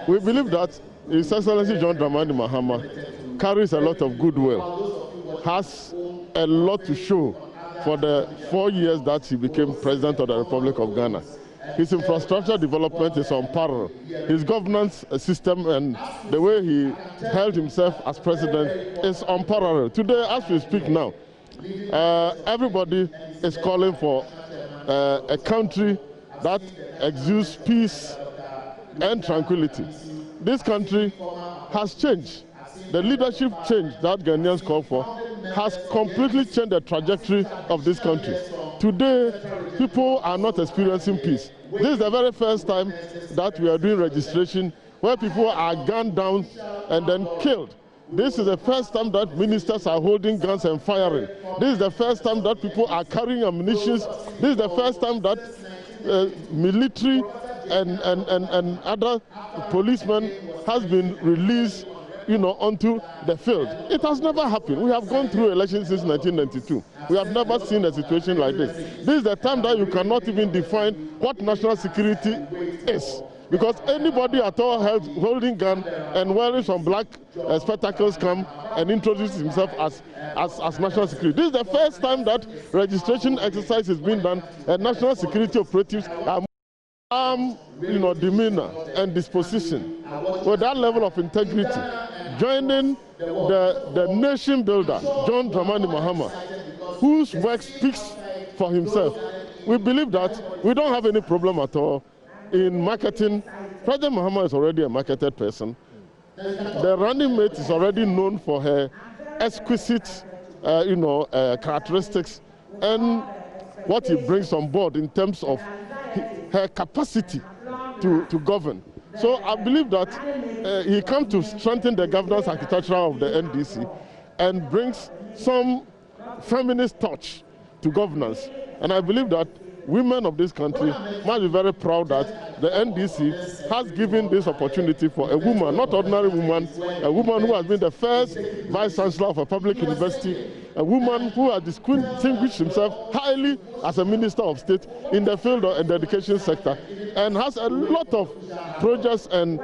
We believe that His Excellency John Dramani Mahama carries a lot of goodwill, has a lot to show for the 4 years that he became President of the Republic of Ghana. His infrastructure development is unparalleled. His governance system and the way he held himself as President is unparalleled. Today, as we speak now, everybody is calling for a country that exudes peace and tranquility. This country has changed. The leadership change that Ghanaians call for has completely changed the trajectory of this country. Today, people are not experiencing peace. This is the very first time that we are doing registration where people are gunned down and then killed. This is the first time that ministers are holding guns and firing. This is the first time that people are carrying ammunition. This is the first time that military and other policemen has been released, onto the field. It has never happened. We have gone through elections since 1992. We have never seen a situation like this. This is the time that you cannot even define what national security is. Because anybody at all holding gun and wearing some black spectacles come and introduce himself as national security. This is the first time that registration exercise is being done and national security operatives are demeanor and disposition with that level of integrity, joining the nation builder, John Dramani Mahama, whose work speaks for himself. We believe that we don't have any problem at all in marketing. President Mahama is already a marketed person. The running mate is already known for her exquisite, characteristics and what he brings on board in terms of her capacity to govern. So I believe that he comes to strengthen the governance architecture of the NDC and brings some feminist touch to governance. And I believe that women of this country must be very proud that the NDC has given this opportunity for a woman, not ordinary woman, a woman who has been the first vice chancellor of a public university, a woman who has distinguished himself highly as a minister of state in the field of the education sector, and has a lot of projects and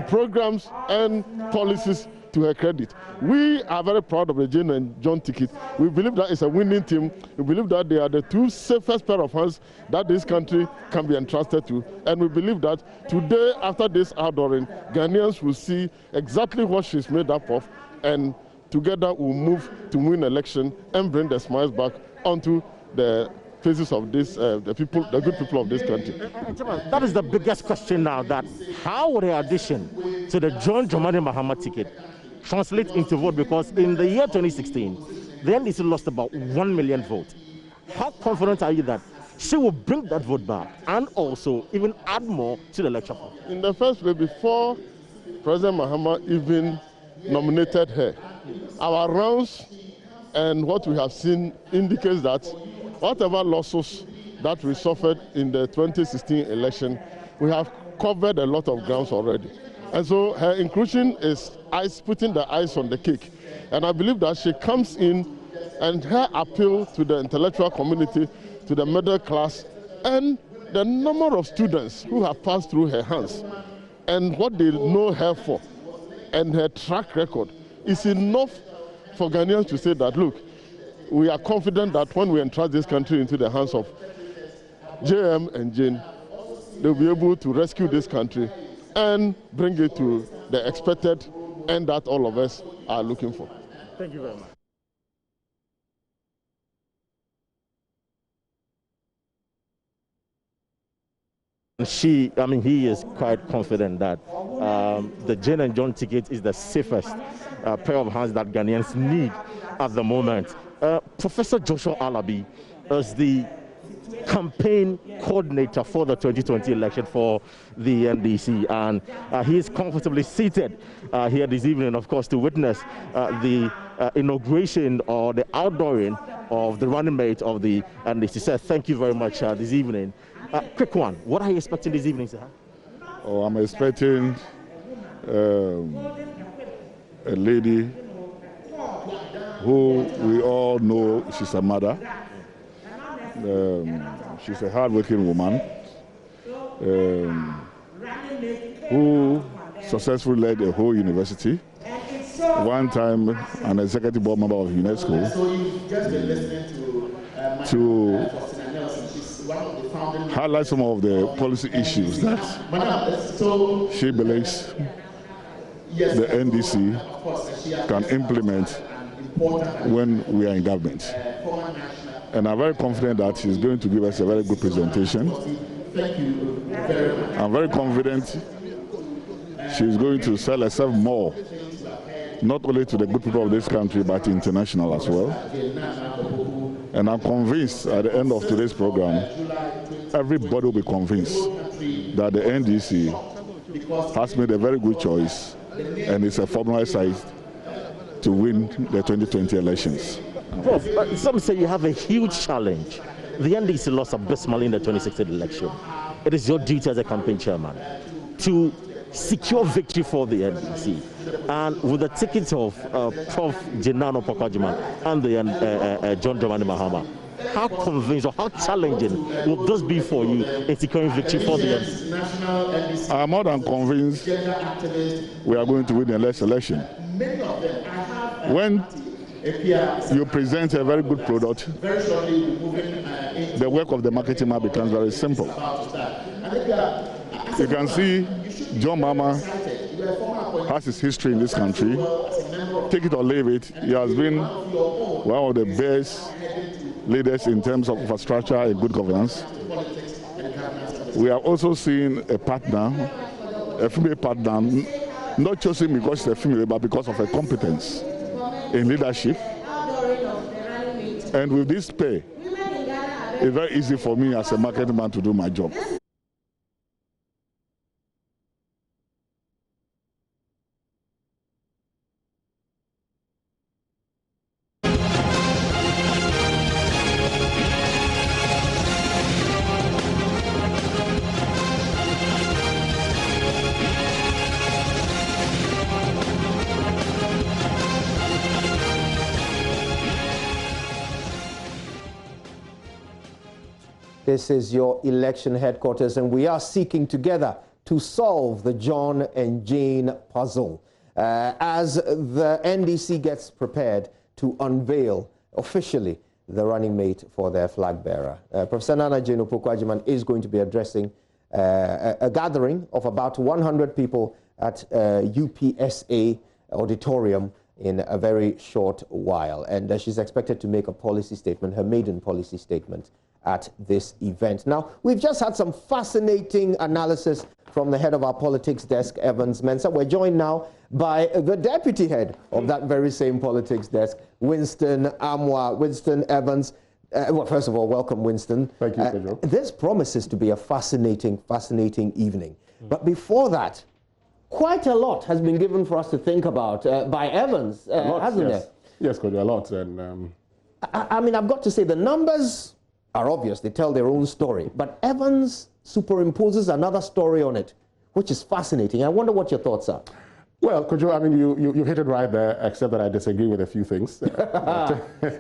programs and policies to her credit. We are very proud of the Jane and John ticket. We believe that it's a winning team. We believe that they are the two safest pair of hands that this country can be entrusted to. And we believe that today, after this outdooring, Ghanaians will see exactly what she's made up of, and together we'll move to win election and bring the smiles back onto the faces of this, the good people of this country. That is the biggest question now, that how would the addition to the John Dramani Mahama ticket translate into vote? Because in the year 2016, the NDC lost about 1 million votes. How confident are you that she will bring that vote back and also even add more to the electoral? In the first place, before President Mahama even nominated her, our rounds and what we have seen indicates that whatever losses that we suffered in the 2016 election, we have covered a lot of grounds already. And so her inclusion is putting the ice on the cake. And I believe that she comes in, and her appeal to the intellectual community, to the middle class, and the number of students who have passed through her hands, and what they know her for, and her track record, is enough for Ghanaians to say that, look, we are confident that when we entrust this country into the hands of JM and Jane, they'll be able to rescue this country and bring it to the expected end that all of us are looking for. Thank you very much. He is quite confident that the Jane and John ticket is the safest pair of hands that Ghanaians need at the moment. Professor Joshua Alabi is the campaign coordinator for the 2020 election for the NDC, and he is comfortably seated here this evening, of course, to witness the inauguration or the outdooring of the running mate of the NDC. Sir, thank you very much this evening. Quick one, what are you expecting this evening, sir? Oh, I'm expecting a lady who we all know she's a mother. She's a hard-working woman who successfully led a whole university. One time, an executive board member of UNESCO, to highlight some of the policy issues that she believes the NDC can implement when we are in government. And I'm very confident that she's going to give us a very good presentation. I'm very confident she's going to sell herself more, not only to the good people of this country, but international as well. And I'm convinced at the end of today's program, everybody will be convinced that the NDC has made a very good choice and is a formula side to win the 2020 elections. Prof, some say you have a huge challenge. The NDC lost abysmally in the 2016 election. It is your duty as a campaign chairman to secure victory for the NDC. And with the ticket of Prof. Jenano Pokajiman and the John Dramani Mahama, how convinced or how challenging will this be for you in securing victory for the NDC? I'm more than convinced we are going to win the next election. When you present a very good product, the work of the marketing man becomes very simple. You can see John Mahama has his history in this country. take it or leave it, he has been one of the best leaders in terms of infrastructure and good governance. We have also seen a partner, a female partner, not chosen because she's a female, but because of her competence in leadership. And with this pay, it's very easy for me as a marketing man to do my job. This is your election headquarters, and we are seeking together to solve the John and Jane puzzle as the NDC gets prepared to unveil officially the running mate for their flag bearer. Professor Nana Jane Opoku-Agyeman is going to be addressing a gathering of about 100 people at UPSA auditorium in a very short while, and she's expected to make a policy statement, her maiden policy statement, at this event. Now, we've just had some fascinating analysis from the head of our politics desk, Evans Mensah. We're joined now by the deputy head of that very same politics desk, Winston Amwa. Winston Evans. Well, first of all, welcome, Winston. Thank you, Pedro. This promises to be a fascinating evening. But before that, quite a lot has been given for us to think about by Evans, hasn't there? Yes, Pedro, a lot. And I mean, I've got to say, the numbers are obvious. They tell their own story. But Evans superimposes another story on it, which is fascinating. I wonder what your thoughts are. Well, Kojo, I mean, you hit it right there, except that I disagree with a few things.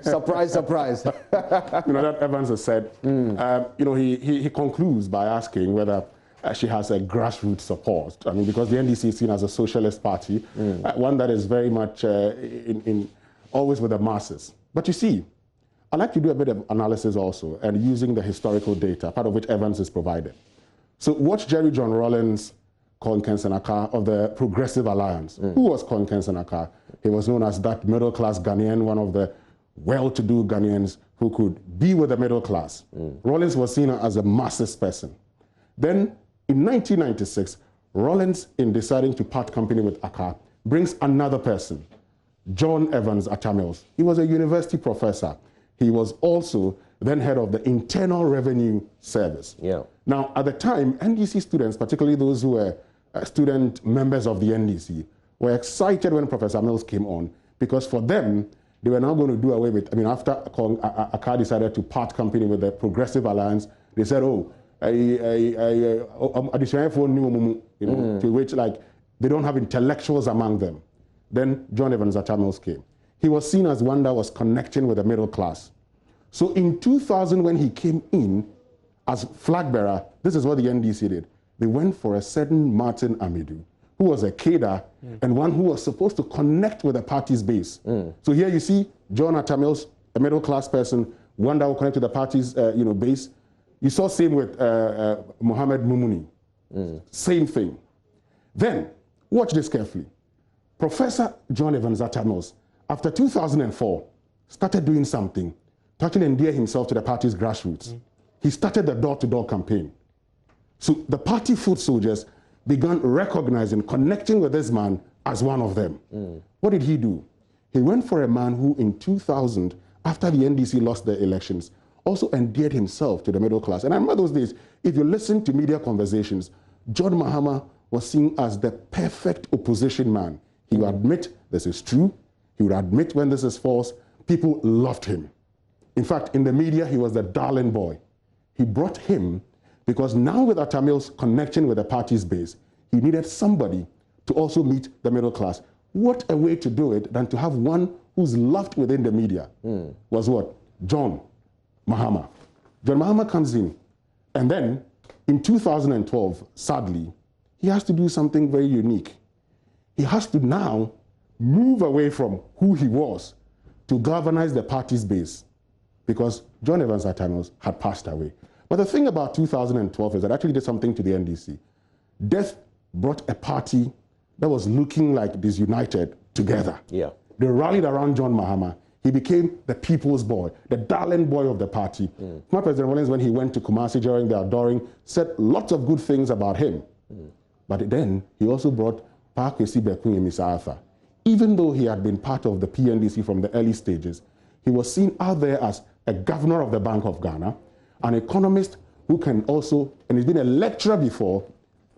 Surprise, surprise. You know, that Evans has said, you know, he concludes by asking whether she has a grassroots support. I mean, because the NDC is seen as a socialist party, one that is very much always with the masses. But you see, I'd like to do a bit of analysis also, and using the historical data, part of which Evans is provided. So watch Jerry John Rawlings called Ken Senaka of the Progressive Alliance. Who was Ken Senaka? He was known as that middle-class Ghanaian, one of the well-to-do Ghanaians who could be with the middle class. Rawlings was seen as a masses person. Then, in 1996, Rawlings, in deciding to part company with Accra, brings another person, John Evans Atamils. He was a university professor. He was also then head of the Internal Revenue Service. Now, at the time, NDC students, particularly those who were student members of the NDC, were excited when Professor Mills came on, because for them, they were now going to do away with, I mean, after Accra decided to part company with the Progressive Alliance, they said, oh, to which, like, they don't have intellectuals among them. Then John Evans Atamils came. He was seen as one that was connecting with the middle class. So in 2000, when he came in as flag bearer, this is what the NDC did. They went for a certain Martin Amidu, who was a cadre and one who was supposed to connect with the party's base. So here you see John Atamils, a middle class person, one that will connect to the party's base. You saw same with Mohammed Mumuni. Same thing. Then, watch this carefully. Professor John Evans Atamils, after 2004, started doing something to actually endear himself to the party's grassroots. He started the door-to-door campaign. So the party foot soldiers began recognizing, connecting with this man as one of them. What did he do? He went for a man who in 2000, after the NDC lost the elections, also endeared himself to the middle class. And I remember those days, if you listen to media conversations, John Mahama was seen as the perfect opposition man. He would admit this is true. He would admit when this is false. People loved him. In fact, in the media, he was the darling boy. He brought him because now with Atamils' connection with the party's base, he needed somebody to also meet the middle class. What a way to do it than to have one who's loved within the media was what? John Mahama. John Mahama comes in, and then in 2012, sadly, he has to do something very unique. He has to now move away from who he was to galvanize the party's base, because John Evans Atamils had passed away. But the thing about 2012 is that actually did something to the NDC. Death brought a party that was looking like disunited together. Yeah. They rallied around John Mahama. He became the people's boy, the darling boy of the party. Former President Rawlings, when he went to Kumasi during the Adoring, said lots of good things about him. But then he also brought Pakwesi Bekwui Mr. Arthur. Even though he had been part of the PNDC from the early stages, he was seen out there as a governor of the Bank of Ghana, an economist who can also, and he's been a lecturer before,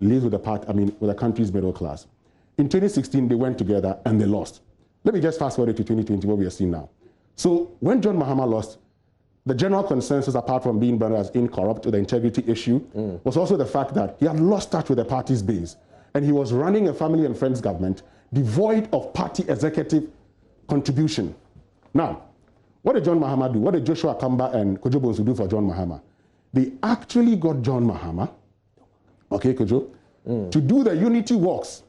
lives with with the country's middle class. In 2016, they went together and they lost. Let me just fast forward to 2020, what we are seeing now. So when John Mahama lost, the general consensus, apart from being branded as incorrupt, the integrity issue, was also the fact that he had lost touch with the party's base. And he was running a family and friends government devoid of party executive contribution. Now, what did John Mahama do? What did Joshua Kamba and Kojo Bonsu do for John Mahama? They actually got John Mahama, okay, Kojo, to do the unity walks.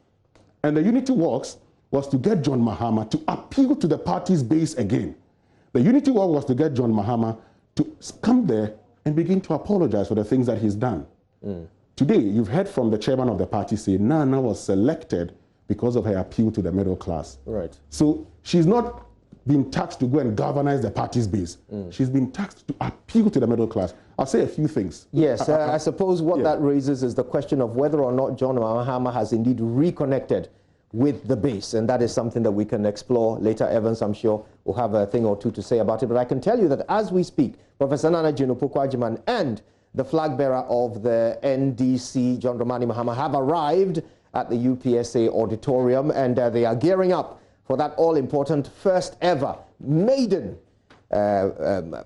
And the unity walks was to get John Mahama to appeal to the party's base again. The unity walk was to get John Mahama to come there and begin to apologize for the things that he's done. Today, you've heard from the chairman of the party say Nana was selected because of her appeal to the middle class. Right. So she's not been tasked to go and galvanize the party's base. She's been tasked to appeal to the middle class. I'll say a few things. Yes, I suppose what that raises is the question of whether or not John Mahama has indeed reconnected with the base, and that is something that we can explore later. Evans, I'm sure, will have a thing or two to say about it, but I can tell you that as we speak, Professor Nana Jinopokwajiman and the flag bearer of the NDC, John Dramani Mahama, have arrived at the UPSA auditorium, and they are gearing up for that all-important first ever maiden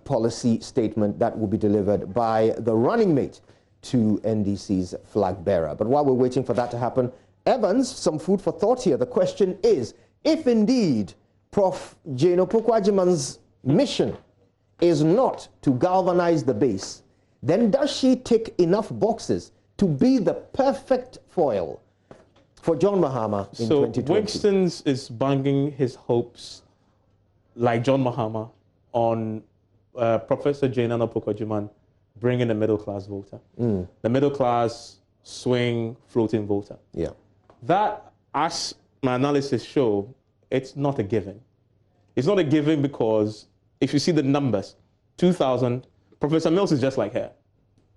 policy statement that will be delivered by the running mate to NDC's flag bearer. But while we're waiting for that to happen, Evans, some food for thought here. The question is, if indeed Prof. Jinopokwajiman's mission is not to galvanize the base, then does she tick enough boxes to be the perfect foil for John Mahama in 2020? So Winston's is banging his hopes, like John Mahama, on Professor Jinopokwajiman bringing the middle-class voter. The middle-class swing floating voter. Yeah. That, as my analysis show, it's not a given. It's not a given because if you see the numbers, 2,000, Professor Mills is just like her.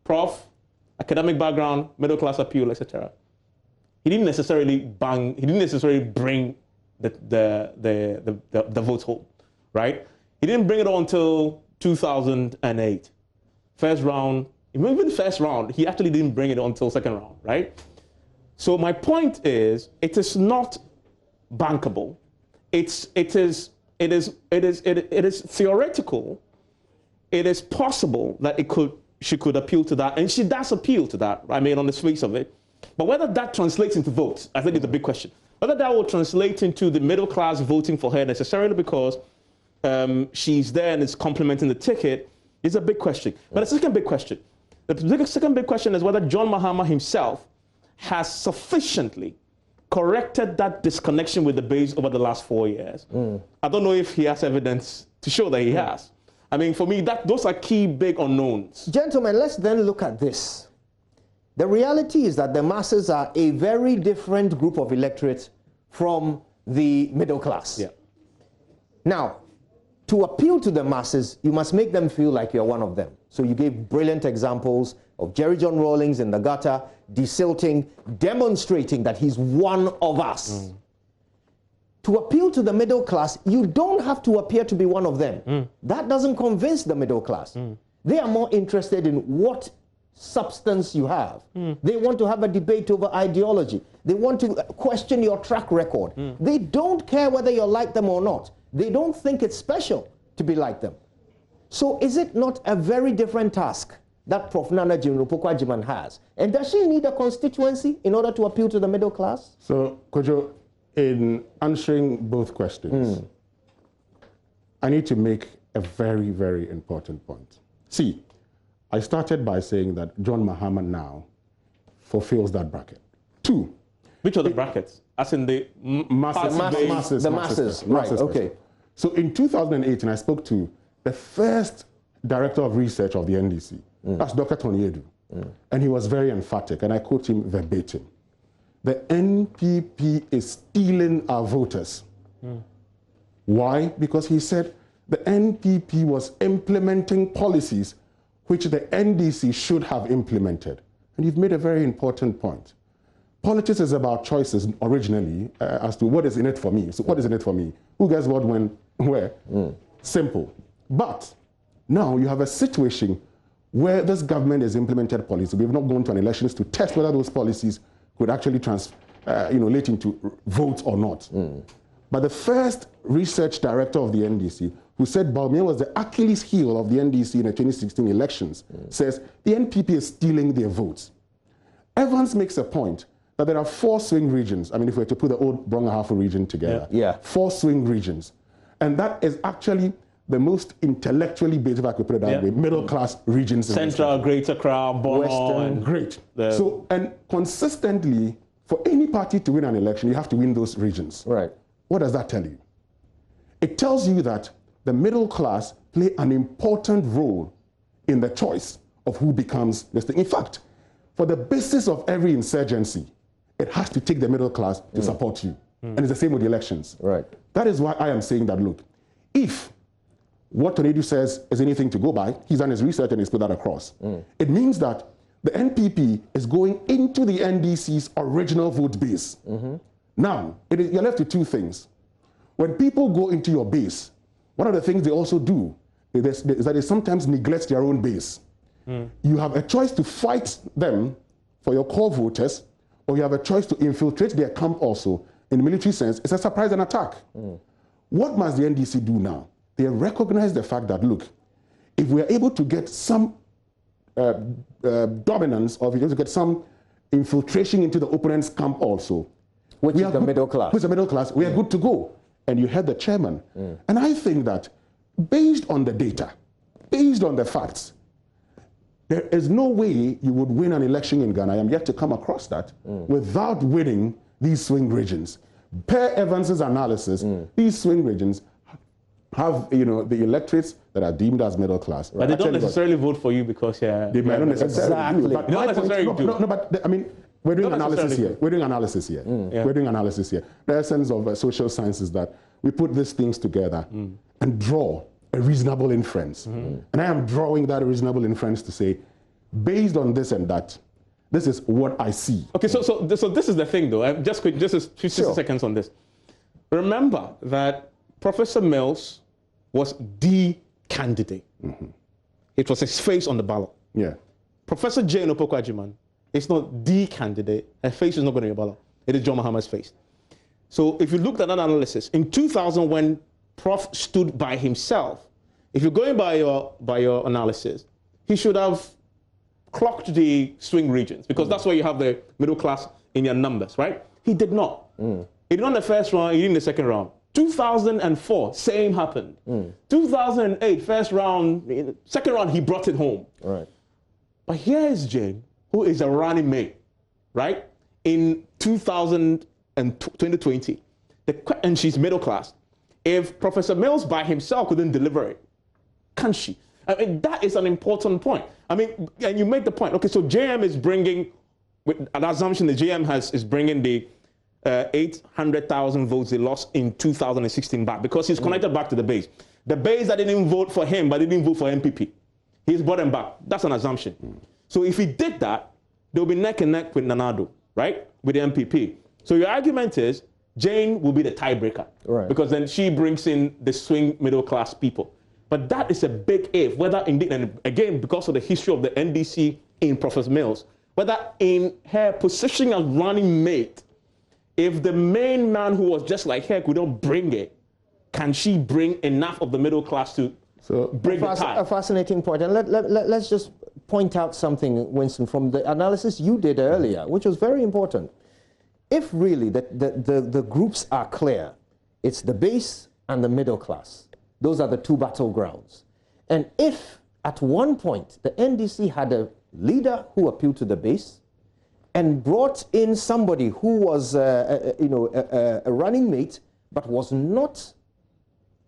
Prof, academic background, middle-class appeal, etc. He didn't necessarily bring the vote home, right? He didn't bring it on until 2008. First round, even first round, he actually didn't bring it on until second round, right? So my point is, it is not bankable. It is theoretical. It is possible that she could appeal to that, and she does appeal to that. I mean, on the face of it, but whether that translates into votes, I think is a big question. Whether that will translate into the middle class voting for her necessarily because she's there and is complementing the ticket is a big question. But the second big question, is whether John Mahama himself has sufficiently corrected that disconnection with the base over the last 4 years. I don't know if he has evidence to show that he has. I mean, for me, those are key big unknowns. Gentlemen, let's then look at this. The reality is that the masses are a very different group of electorate from the middle class. Yeah. Now, to appeal to the masses, you must make them feel like you're one of them. So you gave brilliant examples of Jerry John Rawlings in the gutter, desilting, demonstrating that he's one of us. To appeal to the middle class, you don't have to appear to be one of them. That doesn't convince the middle class. They are more interested in what substance you have. They want to have a debate over ideology. They want to question your track record. They don't care whether you like them or not. They don't think it's special to be like them. So is it not a very different task that Prof. Nana Jinopokwajiman has? And does she need a constituency in order to appeal to the middle class? So, Kojo, in answering both questions, I need to make a very, very important point. See, I started by saying that John Mahama now fulfills that bracket. Two. Which are the brackets? As in the masses. Right, okay. So in 2018, I spoke to the first director of research of the NDC. That's Dr. Tony Edu. And he was very emphatic, and I quote him verbatim. The NPP is stealing our voters. Why? Because he said the NPP was implementing policies which the NDC should have implemented. And you've made a very important point. Politics is about choices originally as to what is in it for me. So what is in it for me? Who gets what, when, where? Simple. But now you have a situation where this government has implemented policies. We have not gone to an elections to test whether those policies could actually translate into votes or not. But the first research director of the NDC, who said Bawumia was the Achilles heel of the NDC in the 2016 elections, says the NPP is stealing their votes. Evans makes a point that there are 4 swing regions. I mean, if we were to put the old Brong-Ahafo region together, 4 swing regions. And that is actually the most intellectually based, if I could put it that way, middle-class regions. Central, Greater Accra, Bono, Western. Great. So, and consistently, for any party to win an election, you have to win those regions. Right. What does that tell you? It tells you that the middle class play an important role in the choice of who becomes this thing. In fact, for the basis of every insurgency, it has to take the middle class to support you. And it's the same with the elections. Right. That is why I am saying that, look, if what Tonedu says is anything to go by, he's done his research and he's put that across. It means that the NPP is going into the NDC's original vote base. Now, you're left with 2 things. When people go into your base, one of the things they also do is that they sometimes neglect their own base. You have a choice to fight them for your core voters, or you have a choice to infiltrate their camp also. In the military sense, it's a surprise and attack. What must the NDC do now? They recognize the fact that, look, if we are able to get some dominance, or if we are able to get some infiltration into the opponent's camp also, which is the middle class. Which is the middle class, we are good to go. And you heard the chairman. And I think that based on the data, based on the facts, there is no way you would win an election in Ghana, I am yet to come across that, without winning these swing regions. Per Evans's analysis, these swing regions have, the electorates that are deemed as middle class. But they don't necessarily vote for you because they might not necessarily do. But not necessarily do. No, but I mean, we're doing analysis here. We're doing analysis here. We're doing analysis here. The essence of social science is that we put these things together and draw a reasonable inference. And I am drawing that reasonable inference to say, based on this and that, this is what I see. Okay, so this is the thing, though. Just 50 seconds on this. Remember that Professor Mills was the candidate. It was his face on the ballot. Yeah. Professor Jane Opoku-Agyeman is not the candidate. Her face is not going to be a ballot. It is John Mahama's face. So if you looked at that analysis, in 2000 when Prof stood by himself, if you're going by your analysis, he should have clocked the swing regions because that's where you have the middle class in your numbers, right? He did not. He did not in the first round, he did in the second round. 2004, same happened. 2008, first round, second round, he brought it home. Right. But here is Jane, who is a running mate, right? In 2020, and she's middle class. If Professor Mills by himself couldn't deliver it, can she? I mean, that is an important point. I mean, and you made the point. Okay, so JM is bringing, with an assumption the JM is bringing the 800,000 votes they lost in 2016 back because he's connected back to the base. The base that didn't vote for him, but didn't vote for MPP. He's brought them back. That's an assumption. So if he did that, they'll be neck and neck with Nanado, right? With the MPP. So your argument is Jane will be the tiebreaker. Right. Because then she brings in the swing middle class people. But that is a big if, whether indeed, and again, because of the history of the NDC in Professor Mills, whether in her position as running mate, if the main man who was just like her couldn't bring it, can she bring enough of the middle class to break the tie? A fascinating point. And let's just point out something, Winston, from the analysis you did earlier, which was very important. If really the groups are clear, it's the base and the middle class. Those are the 2 battlegrounds. And if at one point the NDC had a leader who appealed to the base and brought in somebody who was a running mate but was not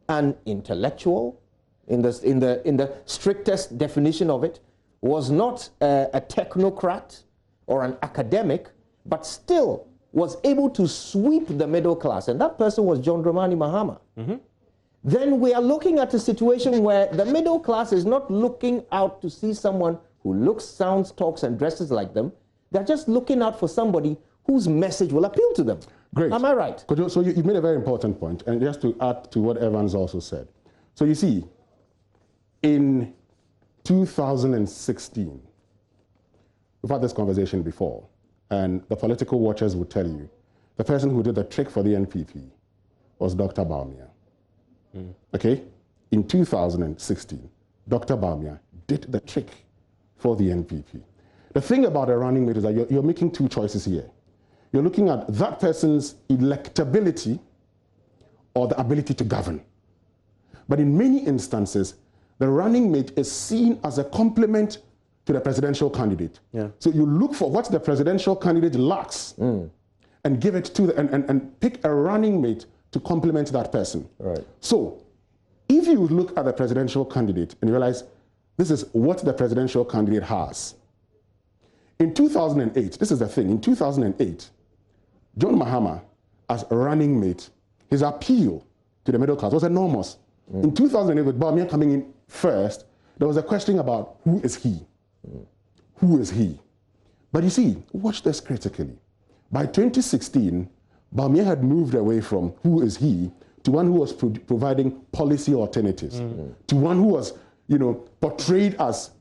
an intellectual in the strictest definition of it, was not a technocrat or an academic, but still was able to sweep the middle class, and that person was John Dramani Mahama, then we are looking at a situation where the middle class is not looking out to see someone who looks, sounds, talks, and dresses like them. They're just looking out for somebody whose message will appeal to them. Great. Am I right? So you made a very important point, and just to add to what Evans also said. So you see, in 2016, we've had this conversation before, and the political watchers would tell you the person who did the trick for the NPP was Dr. Bawumia. Okay? In 2016, Dr. Bawumia did the trick for the NPP. The thing about a running mate is that you're making two choices here. You're looking at that person's electability or the ability to govern. But in many instances, the running mate is seen as a complement to the presidential candidate. Yeah. So you look for what the presidential candidate lacks and give it to and pick a running mate to complement that person. Right. So if you look at the presidential candidate and realize this is what the presidential candidate has. In 2008, this is the thing, in 2008, John Mahama, as a running mate, his appeal to the middle class was enormous. In 2008, with Bawumia coming in first, there was a question about who is he? Who is he? But you see, watch this critically. By 2016, Bawumia had moved away from who is he to one who was providing policy alternatives, to one who was, portrayed as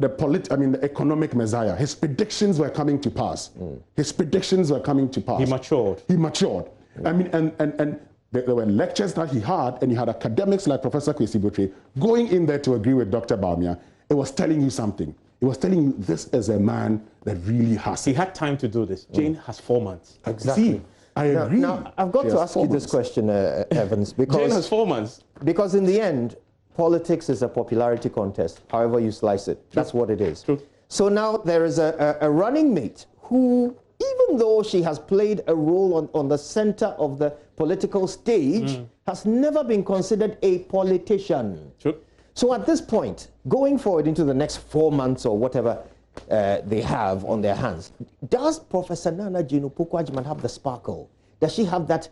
the economic messiah. His predictions were coming to pass. His predictions were coming to pass. He matured. He matured. I mean, and there were lectures that he had, and you had academics like Professor Kwesi Botwe going in there to agree with Dr. Bawumia. It was telling you something. It was telling you this is a man that really has. He had time to do this. Jane has 4 months. Exactly. See, I agree. Now I've got to ask you this question, Evans, because Jane has 4 months. Because in the end, politics is a popularity contest, however you slice it. True. That's what it is. True. So now there is a running mate who, even though she has played a role on the center of the political stage, has never been considered a politician. True. So at this point, going forward into the next 4 months or whatever they have on their hands, does Professor Nana Jino Pukwajman have the sparkle? Does she have that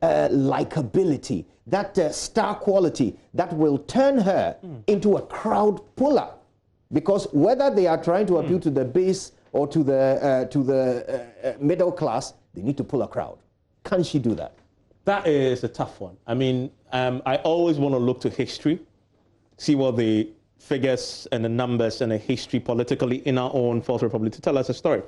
likability, that star quality that will turn her into a crowd puller? Because whether they are trying to appeal to the base or to the middle class, they need to pull a crowd. Can she do that? That is a tough one. I mean, I always want to look to history, see what the figures and the numbers and the history politically in our own Fourth Republic to tell us a story.